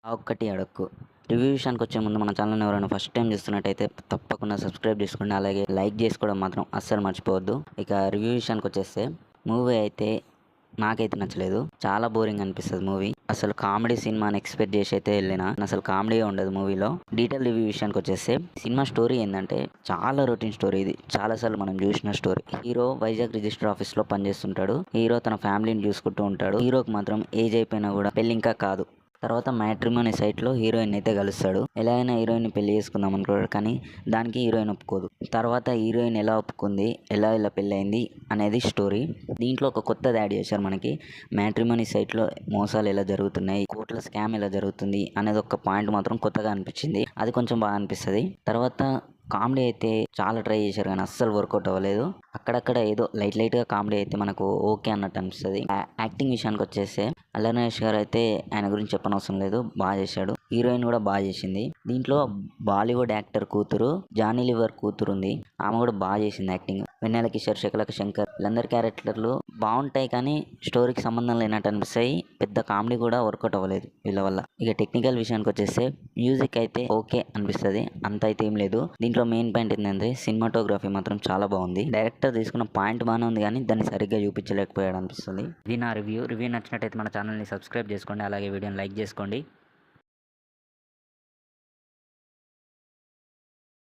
ఆ ఒక్కటి అడక్కు. రివ్యూ విషయానికొచ్చే ముందు మన ఛానల్‌ని ఎవరైనా ఫస్ట్ టైమ్ చూస్తున్నట్టయితే తప్పకుండా సబ్స్క్రైబ్ చేసుకోండి. అలాగే లైక్ చేసుకోవడం మాత్రం అస్సలు మర్చిపోవద్దు. ఇక రివ్యూ విషయానికొచ్చేస్తే మూవీ అయితే నాకైతే నచ్చలేదు. చాలా బోరింగ్ అనిపిస్తది మూవీ. అసలు కామెడీ సినిమా అని ఎక్స్‌పెక్ట్ చేసి అయితే ఎళ్ళినా. అసలు కామెడీయే ఉండదు మూవీలో. డీటెయిల్ రివ్యూ విషయానికొచ్చేస్తే సినిమా స్టోరీ ఏందంటే చాలా రొటీన్ స్టోరీ ఇది. చాలా సార్లు మనం చూసిన స్టోరీ. హీరో వైజాగ్ రిజిస్టర్ ఆఫీస్‌లో పనిచేస్తుంటాడు. హీరో తన ఫ్యామిలీని చూసుకుంటూ ఉంటాడు. హీరోకి మాత్రం ఏజ్ అయిపోయినా కూడా పెళ్లి ఇంకా కాదు. తర్వాత మ్యాట్రిమోనీ సైట్‌లో హీరోయిన్ అయితే కలుస్తాడు. ఎలా అయినా హీరోయిన్‌ని పెళ్లి చేసుకుందాం అనుకుంటాడు. కానీ దానికి హీరోయిన్ ఒప్పుకోదు. తర్వాత హీరోయిన్ ఎలా ఒప్పుకుంది, ఎలా ఇలా పెళ్లయింది అనేది స్టోరీ. దీంట్లో ఒక కొత్తది యాడ్ చేశారు మనకి. మ్యాట్రిమోనీ సైట్‌లో మోసాలు ఎలా జరుగుతున్నాయి, కోట్ల స్కామ్ ఎలా జరుగుతుంది అనేది ఒక పాయింట్ మాత్రం కొత్తగా అనిపించింది. అది కొంచెం బాగా అనిపిస్తది. తర్వాత కామెడీ అయితే చాలా ట్రై చేశారు కానీ అస్సలు వర్కౌట్ అవ్వలేదు. అక్కడక్కడ ఏదో లైట్‌గా కామెడీ అయితే మనకు ఓకే అన్నట్టు అనిపిస్తది. యాక్టింగ్ విషయానికొచ్చేస్తే అల్లరి నరేష్ గారు అయితే ఆయన గురించి చెప్పనవసరం లేదు. బాగా చేశాడు. హీరోయిన్ కూడా బాగా చేసింది. దీంట్లో బాలీవుడ్ యాక్టర్ కూతురు జానీ లివర్ కూతురుంది. ఆమె కూడా బాగా చేసింది యాక్టింగ్. వెన్నెల కిషోర్, శకలక శంకర్ వీళ్ళందరి క్యారెక్టర్లు బాగుంటాయి కానీ స్టోరీకి సంబంధం లేనట్టు అనిపిస్తాయి. పెద్ద కామెడీ కూడా వర్కౌట్ అవ్వలేదు వీళ్ళ వల్ల. ఇక టెక్నికల్ విషయానికొచ్చేస్తే మ్యూజిక్ అయితే ఓకే అనిపిస్తది. అంత అయితే ఏం లేదు. దీంట్లో మెయిన్ పాయింట్ ఏంటంటే సినిమాటోగ్రఫీ మాత్రం చాలా బాగుంది. డైరెక్టర్ తీసుకున్న పాయింట్ బాగానే ఉంది కానీ దాన్ని సరిగ్గా చూపించలేకపోయాడు అనిపిస్తుంది. ఇది నా రివ్యూ నచ్చినట్టయితే మన ఛానల్ని సబ్స్క్రైబ్ చేసుకోండి. అలాగే వీడియోని లైక్ చేసుకోండి.